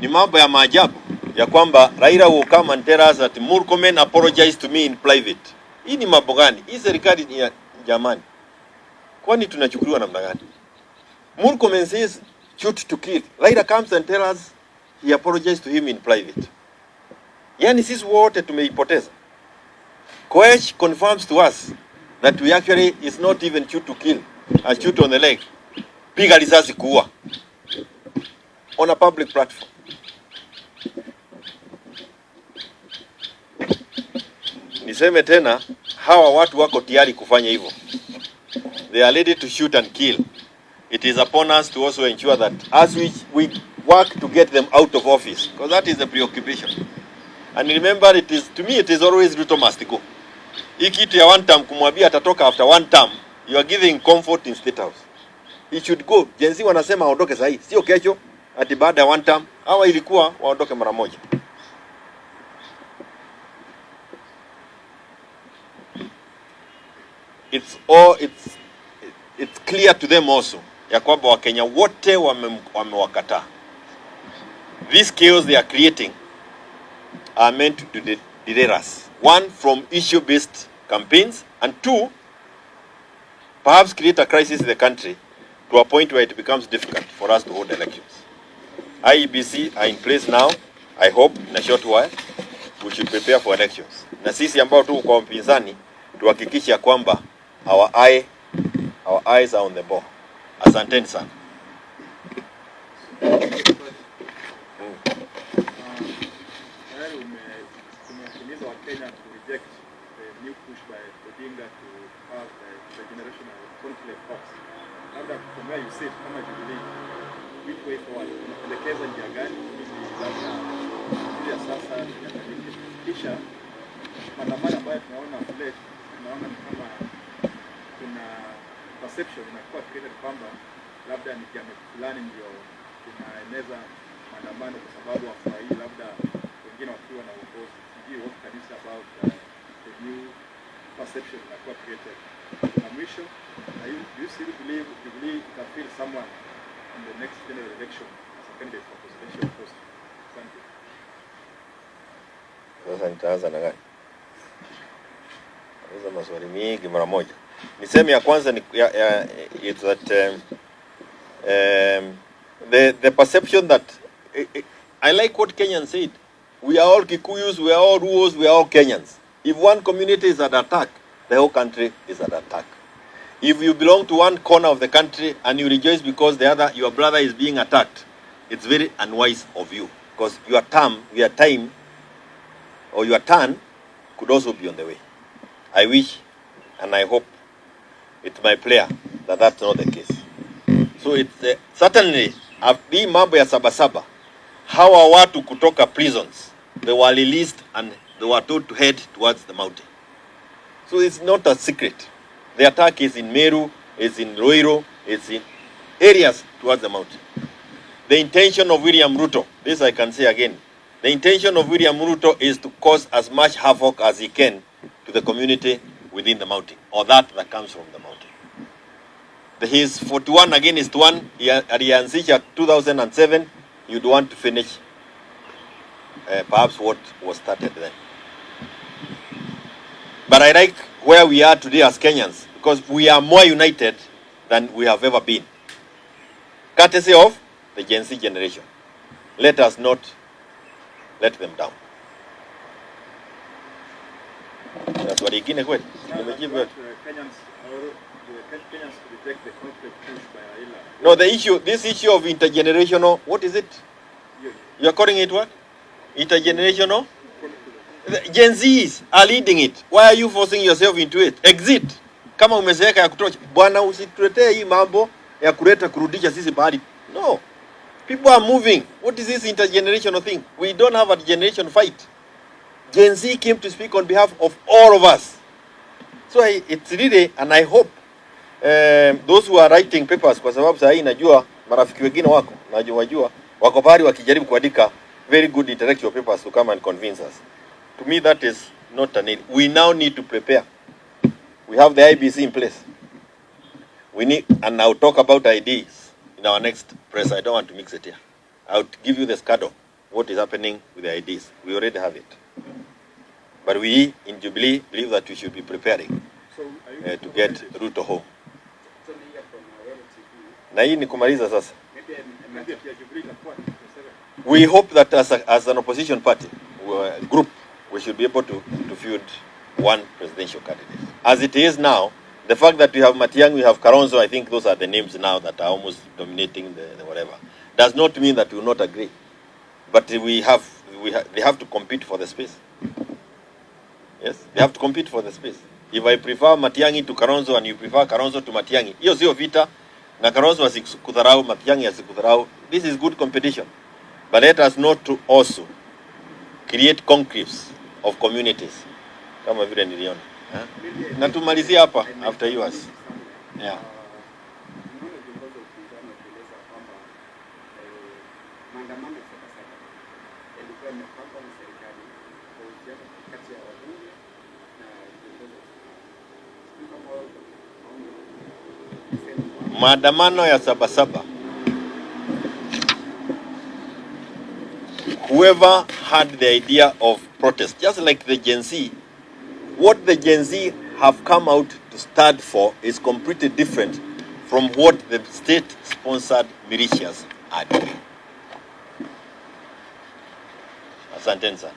ni mambo ya maajabu ya kwamba Raila will come and tell us that Murkomen apologized to me in private. Hii ni mambo gani? Hii serikali ni ya jamani. Kwani tunachukuliwa namna gani? Murkomen says shoot to kill. Raila comes and tells us he apologized to him in private. Yani sisi wote tumeipoteza. Koech confirms to us that we actually is not even shoot to kill, a shoot on the leg. Piga risasi kuua. On a public platform. Niseme tena, hawa watu wako tayari kufanya hivyo. They are ready to shoot and kill. It is upon us to also ensure that as we work to get them out of office, because that is the preoccupation. And remember, to me it is always Ruto must go. Hii kitu ya one term kumwambia atatoka after one term, you are giving comfort in State House. He should go. Gen Z wanasema aondoke sahi, sio kesho ati baada ya one term. Hawa ilikuwa waondoke mara moja. It's clear to them also ya kwamba Wakenya wote wamewakataa. This chaos they are creating are meant to derail us. One, from issue-based campaigns, and two, perhaps create a crisis in the country to a point where it becomes difficult for us to hold elections. IEBC are in place now. I hope in a short while we should prepare for elections. Na sisi ambao tu kwa mpinzani tuhakikisha kwamba our eyes are on the ball. Asanteni sana. Umehimiza Wakenya to reject the new push by Odinga to have the generational conflict box. Labda from where you sit kama Jubilee, which way forward? Unapendekeza njia gani ili labda kuja sasa tunaangalia kisha maandamano ambayo tunaona leo, tunaona kama kuna perception inakuwa created kwamba labda ni jamii fulani ndio inaeneza maandamano kwa sababu wafurahii labda wengine wakiwa na uongozi. What can you say about the new perception that got created? Mwisho, do you still believe you can feel someone in the next general election as a candidate for presidential post? Thank you. Sasa nitaanza na gani? Hizo maswali mingi mara moja. Niseme ya kwanza ni it's that the perception that I like what Kenyans said. We are all Kikuyus, we are all Ruos, we are all Kenyans. If one community is at attack, the whole country is at attack. If you belong to one corner of the country and you rejoice because your brother is being attacked, it's very unwise of you. Because your turn could also be on the way. I wish and I hope it's my prayer that that's not the case. So it's certainly, hii mambo ya Sabasaba, hawa watu kutoka prisons, they were released and they were told to head towards the mountain. So it's not a secret. The attack is in Meru, it's in Ruiru, it's in areas towards the mountain. The intention of William Ruto, this I can say again, the intention of William Ruto is to cause as much havoc as he can to the community within the mountain, or that comes from the mountain. His 41 against 1, alianzisha 2007, you'd want to finish perhaps what was started then. But I like where we are today as Kenyans, because we are more united than we have ever been. Courtesy of the Gen Z generation. Let us not let them down. That's what ingine kweli. Nimejibu. Kenyans reject the conflict pushed by Raila. No, this issue of intergenerational, what is it? You are calling it what? Intergenerational? The Gen Zs are leading it. Why are you forcing yourself into it? Exit. Kama umezeeka ya kutosha. Bwana usituletee hii mambo ya kuleta kurudisha sisi bahari. No. People are moving. What is this intergenerational thing? We don't have a generation fight. Gen Z came to speak on behalf of all of us. So it's really, and I hope those who are writing papers, kwa sababu saa hii najua marafiki wengine wako pahali wakijaribu kuandika very good intellectual papers to come and convince us. To me, that is not a need. We now need to prepare. We have the IBC in place. We need, and I'll talk about ideas in our next press. I don't want to mix it here. I'll give you the schedule what is happening with the IDs. We already have it. But we in Jubilee believe that we should be preparing to get Ruto home. Na hii ni kumaliza sasa. We hope that as an opposition party group, we should be able to field one presidential candidate. As it is now, the fact that we have Matiang'i, we have Kalonzo, I think those are the names now that are almost dominating the whatever, does not mean that we will not agree. But they have to compete for the space. Yes, they have to compete for the space. If I prefer Matiang'i to Kalonzo and you prefer Kalonzo to Matiang'i, hiyo sio vita, na Kalonzo asikudharau, Matiang'i asikudharau. This is good competition. But let us not to also create conclaves of communities. Kama vile niliona. Na tumalizia hapa after yours. Yeah. Maandamano ya Sabasaba. Whoever had the idea of protest, just like the Gen Z, what the Gen Z have come out to stand for is completely different from what the state-sponsored militias are doing. Asante sana.